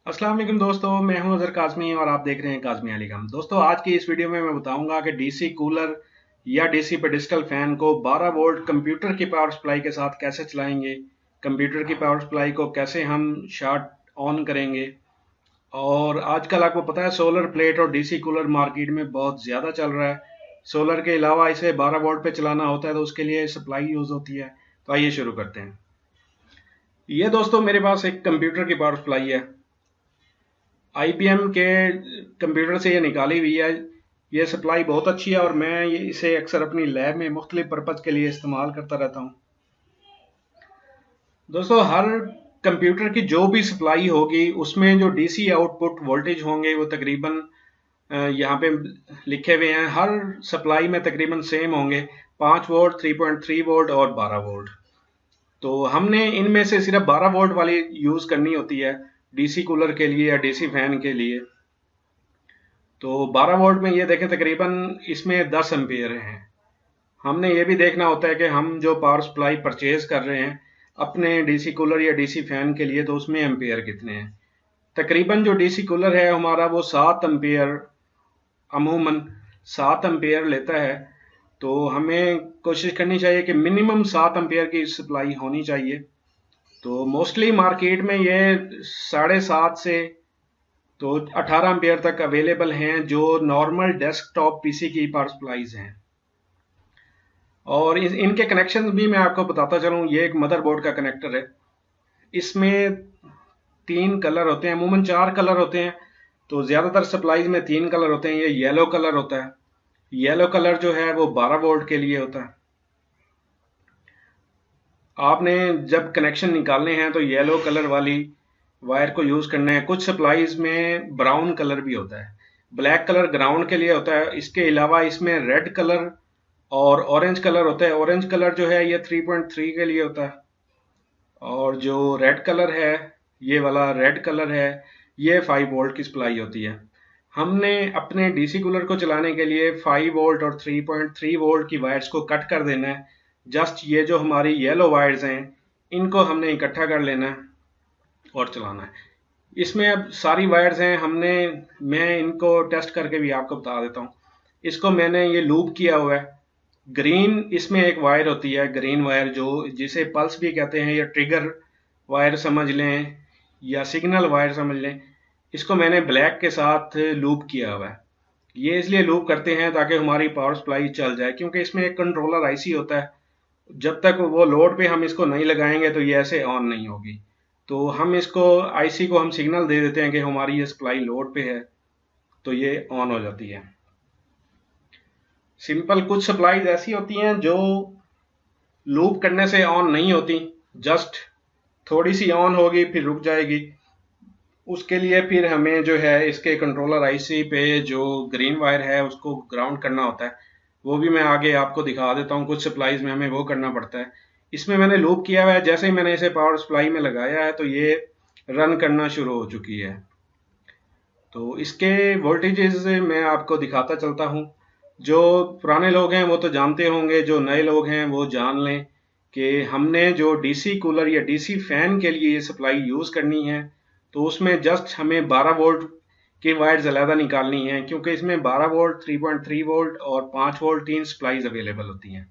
अस्सलाम वालेकुम दोस्तों, मैं हूं अजहर काज़मी और आप देख रहे हैं काज़मी अलीगम। दोस्तों, आज की इस वीडियो में मैं बताऊंगा कि डीसी कूलर या डीसी पेडिस्टल फैन को 12 वोल्ट कंप्यूटर की पावर सप्लाई के साथ कैसे चलाएंगे, कंप्यूटर की पावर सप्लाई को कैसे हम शॉर्ट ऑन करेंगे। और आजकल आपको पता है सोलर प्लेट और डीसी कूलर मार्केट में बहुत ज़्यादा चल रहा है। सोलर के अलावा इसे 12 वोल्ट पे चलाना होता है तो उसके लिए सप्लाई यूज़ होती है। तो आइए शुरू करते हैं। ये दोस्तों मेरे पास एक कंप्यूटर की पावर सप्लाई है। आईबीएम के कंप्यूटर से ये निकाली हुई है। ये सप्लाई बहुत अच्छी है और मैं इसे अक्सर अपनी लैब में मुख्तलिफ पर्पज़ के लिए इस्तेमाल करता रहता हूँ। दोस्तों, हर कंप्यूटर की जो भी सप्लाई होगी उसमें जो डीसी आउटपुट वोल्टेज होंगे वो तकरीबन यहाँ पे लिखे हुए हैं। हर सप्लाई में तकरीबन सेम होंगे, 5 वोल्ट, 3.3 वोल्ट और 12 वोल्ट। तो हमने इनमें से सिर्फ 12 वोल्ट वाली यूज़ करनी होती है डीसी कूलर के लिए या डीसी फैन के लिए। तो 12 वोल्ट में ये देखें तकरीबन इसमें 10 एम्पियर हैं। हमने ये भी देखना होता है कि हम जो पावर सप्लाई परचेज कर रहे हैं अपने डीसी कूलर या डीसी फैन के लिए तो उसमें एम्पियर कितने हैं। तकरीबन जो डीसी कूलर है हमारा वो 7 एम्पियर, अमूमन 7 एम्पियर लेता है। तो हमें कोशिश करनी चाहिए कि मिनिमम 7 एम्पियर की सप्लाई होनी चाहिए। तो मोस्टली मार्केट में ये 7.5 से तो 18 एम्पियर तक अवेलेबल हैं जो नॉर्मल डेस्कटॉप पीसी की पावर सप्लाईज हैं। और इनके कनेक्शन भी मैं आपको बताता चलूँ। ये एक मदरबोर्ड का कनेक्टर है। इसमें 3 कलर होते हैं, अमूमन 4 कलर होते हैं। तो ज़्यादातर सप्लाईज में 3 कलर होते हैं। ये येलो कलर होता है। येलो कलर जो है वो 12 वोल्ट के लिए होता है। आपने जब कनेक्शन निकालने हैं तो येलो कलर वाली वायर को यूज़ करना है। कुछ सप्लाईज में ब्राउन कलर भी होता है। ब्लैक कलर ग्राउंड के लिए होता है। इसके अलावा इसमें रेड कलर और ऑरेंज कलर होता है। ऑरेंज कलर जो है ये 3.3 के लिए होता है। और जो रेड कलर है, ये वाला रेड कलर है, ये 5 वोल्ट की सप्लाई होती है। हमने अपने डीसी कूलर को चलाने के लिए 5 वोल्ट और 3.3 वोल्ट की वायर्स को कट कर देना है। जस्ट ये जो हमारी येलो वायर्स हैं इनको हमने इकट्ठा कर लेना है और चलाना है। इसमें अब सारी वायर्स हैं, मैं इनको टेस्ट करके भी आपको बता देता हूँ। इसको मैंने ये लूप किया हुआ है। ग्रीन इसमें एक वायर होती है, ग्रीन वायर जो जिसे पल्स भी कहते हैं या ट्रिगर वायर समझ लें या सिग्नल वायर समझ लें। इसको मैंने ब्लैक के साथ लूप किया हुआ है। ये इसलिए लूप करते हैं ताकि हमारी पावर सप्लाई चल जाए, क्योंकि इसमें एक कंट्रोलर आईसी होता है। जब तक वो लोड पे हम इसको नहीं लगाएंगे तो ये ऐसे ऑन नहीं होगी। तो हम इसको आईसी को हम सिग्नल दे देते हैं कि हमारी ये सप्लाई लोड पे है, तो ये ऑन हो जाती है। सिंपल कुछ सप्लाईज ऐसी होती हैं जो लूप करने से ऑन नहीं होती, जस्ट थोड़ी सी ऑन होगी फिर रुक जाएगी। उसके लिए फिर हमें जो है इसके कंट्रोलर आईसी पे जो ग्रीन वायर है उसको ग्राउंड करना होता है। वो भी मैं आगे आपको दिखा देता हूँ। कुछ सप्लाईज में हमें वो करना पड़ता है। इसमें मैंने लूप किया हुआ है। जैसे ही मैंने इसे पावर सप्लाई में लगाया है तो ये रन करना शुरू हो चुकी है। तो इसके वोल्टेजेस मैं आपको दिखाता चलता हूँ। जो पुराने लोग हैं वो तो जानते होंगे, जो नए लोग हैं वो जान लें कि हमने जो डीसी कूलर या डीसी फैन के लिए ये सप्लाई यूज़ करनी है तो उसमें जस्ट हमें 12 वोल्ट की वायर्स अलहदा निकालनी है, क्योंकि इसमें 12 वोल्ट, 3.3 वोल्ट और 5 वोल्ट 3 सप्लाईज अवेलेबल होती हैं।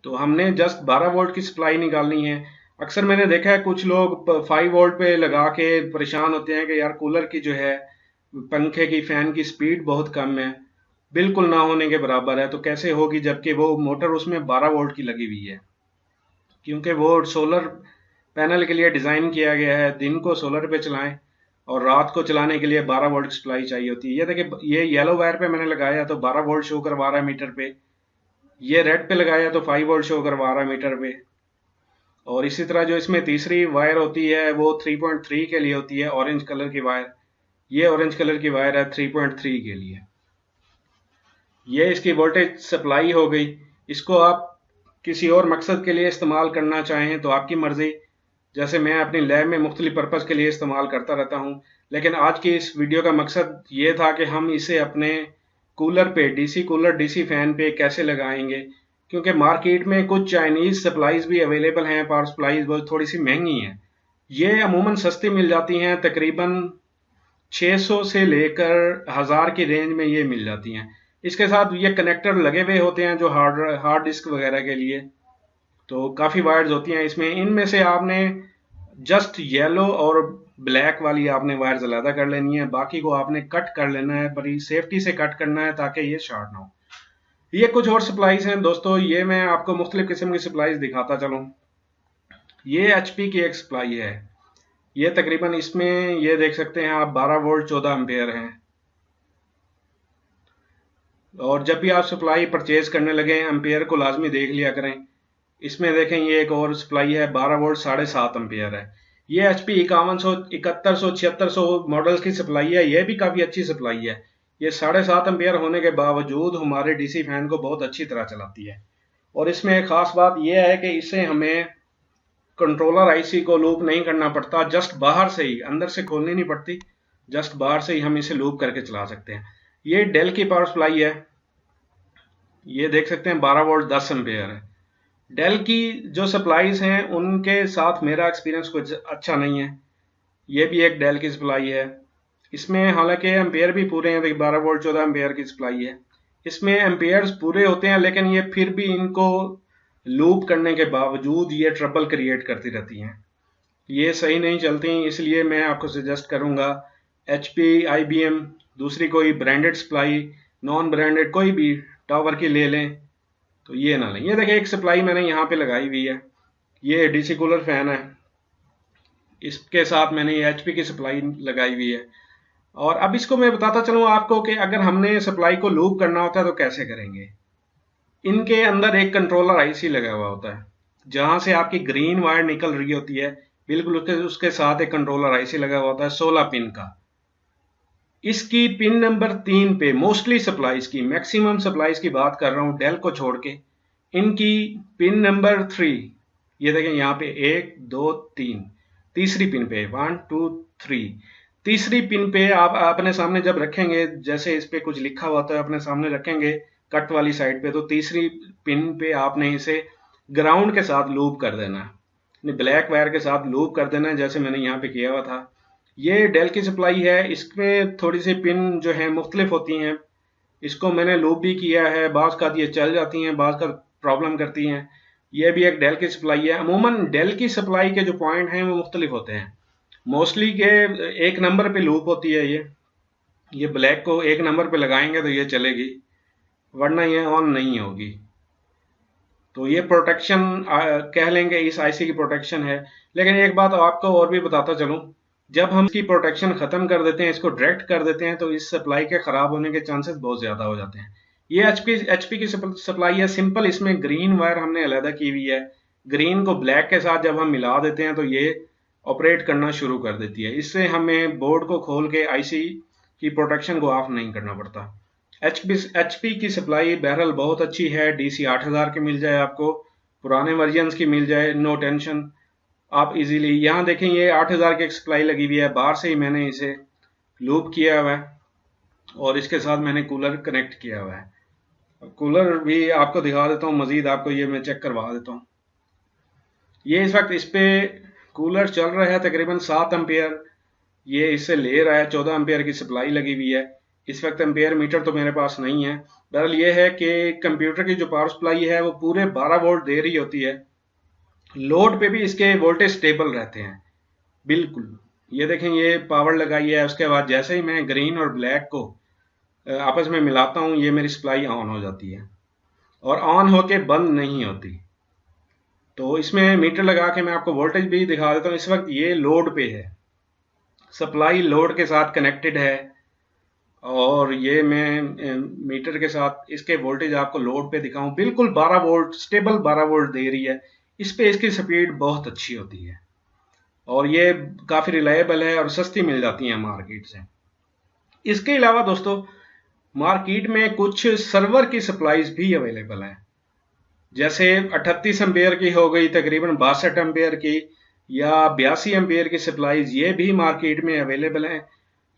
तो हमने जस्ट 12 वोल्ट की सप्लाई निकालनी है। अक्सर मैंने देखा है कुछ लोग 5 वोल्ट पे लगा के परेशान होते हैं कि यार कूलर की जो है, पंखे की, फैन की स्पीड बहुत कम है, बिल्कुल ना होने के बराबर है। तो कैसे होगी जबकि वो मोटर उसमें 12 वोल्ट की लगी हुई है। क्योंकि वो सोलर पैनल के लिए डिज़ाइन किया गया है, दिन को सोलर पे चलाएं और रात को चलाने के लिए 12 वोल्ट की सप्लाई चाहिए होती है। ये देखिए, ये येलो वायर पे मैंने लगाया तो 12 वोल्ट शो करवा रहा है मीटर पे। ये रेड पे लगाया तो 5 वोल्ट शो करवा रहा है मीटर पे। और इसी तरह जो इसमें तीसरी वायर होती है वो 3.3 के लिए होती है, ऑरेंज कलर की वायर। ये ऑरेंज कलर की वायर है 3.3 के लिए। ये इसकी वोल्टेज सप्लाई हो गई। इसको आप किसी और मकसद के लिए इस्तेमाल करना चाहें तो आपकी मर्ज़ी। जैसे मैं अपनी लैब में मुख्तलिफ पर्पज़ के लिए इस्तेमाल करता रहता हूँ। लेकिन आज की इस वीडियो का मकसद ये था कि हम इसे अपने कूलर पे, डीसी कूलर, डीसी फैन पे कैसे लगाएंगे। क्योंकि मार्केट में कुछ चाइनीज़ सप्लाईज भी अवेलेबल हैं, पावर सप्लाईज, वो थोड़ी सी महंगी हैं। ये अमूमन सस्ती मिल जाती हैं, तकरीबन 600 से लेकर 1000 की रेंज में ये मिल जाती हैं। इसके साथ ये कनेक्टर लगे हुए होते हैं जो हार्ड डिस्क वगैरह के लिए, तो काफ़ी वायर्स होती हैं इसमें। इनमें से आपने जस्ट येलो और ब्लैक वाली आपने वायर्स अलग कर लेनी है, बाकी को आपने कट कर लेना है, बड़ी सेफ्टी से कट करना है ताकि ये शॉर्ट ना हो। ये कुछ और सप्लाईज हैं दोस्तों, ये मैं आपको मुख्तलिफ किस्म की सप्लाईज दिखाता चलूँ। ये HP की एक सप्लाई है, ये तकरीबन इसमें ये देख सकते हैं आप 12 वोल्ट 14 एम्पेयर हैं। और जब भी आप सप्लाई परचेज करने लगे एम्पेयर को लाजमी देख लिया करें। इसमें देखें ये एक और सप्लाई है 12 वोल्ट 7.5 एम्पेयर है। ये HP 5100 7100 7600 मॉडल्स की सप्लाई है, ये भी काफ़ी अच्छी सप्लाई है। ये 7.5 एम्पेयर होने के बावजूद हमारे DC फैन को बहुत अच्छी तरह चलाती है। और इसमें एक ख़ास बात यह है कि इससे हमें कंट्रोलर IC को लूप नहीं करना पड़ता, जस्ट बाहर से ही, अंदर से खोलनी नहीं पड़ती, जस्ट बाहर से ही हम इसे लूप करके चला सकते हैं। ये डेल की पावर सप्लाई है, ये देख सकते हैं 12 वोल्ट 10 एम्पेयर है। डेल की जो सप्लाईज हैं उनके साथ मेरा एक्सपीरियंस कुछ अच्छा नहीं है। ये भी एक डेल की सप्लाई है, इसमें हालांकि एम्पेयर भी पूरे हैं, 12 वोल्ट 14 एम्पेयर की सप्लाई है। इसमें एम्पेयर्स पूरे होते हैं लेकिन ये फिर भी इनको लूप करने के बावजूद ये ट्रबल क्रिएट करती रहती हैं, ये सही नहीं चलती। इसलिए मैं आपको सजेस्ट करूंगा HP IBM दूसरी कोई ब्रांडेड सप्लाई, नॉन ब्रांडेड कोई भी टावर की ले लें, तो ये ना लें। ये देखिए एक सप्लाई मैंने यहाँ पे लगाई हुई है, ये DC कूलर फैन है, इसके साथ मैंने ये HP की सप्लाई लगाई हुई है। और अब इसको मैं बताता चलूँ आपको कि अगर हमने सप्लाई को लूप करना होता है तो कैसे करेंगे। इनके अंदर एक कंट्रोलर IC लगा हुआ होता है, जहां से आपकी ग्रीन वायर निकल रही होती है, बिल्कुल उसके साथ एक कंट्रोलर IC लगा हुआ होता है 16 पिन का। इसकी पिन नंबर 3 पे मोस्टली सप्लाईज की, मैक्सिमम सप्लाईज की बात कर रहा हूं डेल को छोड़ के, इनकी पिन नंबर 3, ये देखें यहाँ पे 1 2 3, तीसरी पिन पे 1 2 3, तीसरी पिन पे आप अपने सामने जब रखेंगे, जैसे इस पे कुछ लिखा हुआ होता है, अपने सामने रखेंगे कट वाली साइड पे, तो तीसरी पिन पे आपने इसे ग्राउंड के साथ लूप कर देना है, ब्लैक वायर के साथ लूप कर देना है, जैसे मैंने यहाँ पे किया हुआ था। ये डेल की सप्लाई है, इसमें थोड़ी सी पिन जो है मुख्तलिफ होती हैं, इसको मैंने लूप भी किया है, बाज़ का ये चल जाती हैं, बाज़ का प्रॉब्लम करती हैं। ये भी एक डेल की सप्लाई है। अमूमन डेल की सप्लाई के जो पॉइंट हैं वो मुख्तलिफ होते हैं, मोस्टली के 1 नंबर पे लूप होती है। ये ब्लैक को 1 नंबर पे लगाएंगे तो ये चलेगी, वरना ये ऑन नहीं होगी। तो ये प्रोटेक्शन कह लेंगे, इस IC की प्रोटेक्शन है। लेकिन एक बात आपको और भी बताता चलूं, जब हम इसकी प्रोटेक्शन खत्म कर देते हैं, इसको डायरेक्ट कर देते हैं, तो इस सप्लाई के खराब होने के चांसेस बहुत ज्यादा हो जाते हैं। ये HP की सप्लाई है, सिंपल, इसमें ग्रीन वायर हमने अलग की हुई है। ग्रीन को ब्लैक के साथ जब हम मिला देते हैं तो ये ऑपरेट करना शुरू कर देती है। इससे हमें बोर्ड को खोल के IC की प्रोटेक्शन को ऑफ नहीं करना पड़ता। HP की सप्लाई बहरहाल बहुत अच्छी है, DC 8000 की मिल जाए आपको, पुराने वर्जन्स की मिल जाए, नो टेंशन, आप इजीली। यहाँ देखें ये 8000 की एक सप्लाई लगी हुई है, बाहर से ही मैंने इसे लूप किया हुआ है और इसके साथ मैंने कूलर कनेक्ट किया हुआ है। कूलर भी आपको दिखा देता हूँ, मजीद आपको ये मैं चेक करवा देता हूँ। ये इस वक्त इस पे कूलर चल रहा है तकरीबन 7 एम्पेयर, ये इससे ले रहा है, 14 एम्पेयर की सप्लाई लगी हुई है। इस वक्त एम्पेयर मीटर तो मेरे पास नहीं है। बहरहाल ये है कि कंप्यूटर की जो पावर सप्लाई है वो पूरे 12 वोल्ट दे रही होती है, लोड पे भी इसके वोल्टेज स्टेबल रहते हैं बिल्कुल। ये देखें ये पावर लगाई है, उसके बाद जैसे ही मैं ग्रीन और ब्लैक को आपस में मिलाता हूँ, ये मेरी सप्लाई ऑन हो जाती है और ऑन होके बंद नहीं होती। तो इसमें मीटर लगा के मैं आपको वोल्टेज भी दिखा देता हूँ। इस वक्त ये लोड पे है, सप्लाई लोड के साथ कनेक्टेड है और ये मैं मीटर के साथ इसके वोल्टेज आपको लोड पे दिखाऊं, बिल्कुल 12 वोल्ट स्टेबल 12 वोल्ट दे रही है। इस पे इसकी स्पीड बहुत अच्छी होती है और ये काफ़ी रिलायबल है और सस्ती मिल जाती है मार्केट से। इसके अलावा दोस्तों मार्केट में कुछ सर्वर की सप्लाईज भी अवेलेबल है, जैसे 38 एम्पेयर की हो गई, तकरीबन 62 एम्पेयर की या 82 एम्पेयर की सप्लाईज, ये भी मार्केट में अवेलेबल हैं।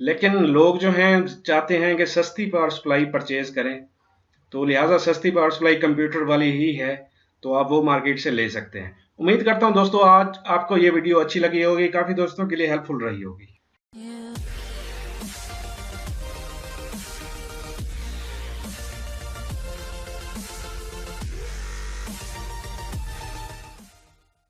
लेकिन लोग जो हैं चाहते हैं कि सस्ती पावर सप्लाई परचेज करें, तो लिहाजा सस्ती पावर सप्लाई कंप्यूटर वाली ही है, तो आप वो मार्केट से ले सकते हैं। उम्मीद करता हूं दोस्तों आज आपको ये वीडियो अच्छी लगी होगी, काफी दोस्तों के लिए हेल्पफुल रही होगी।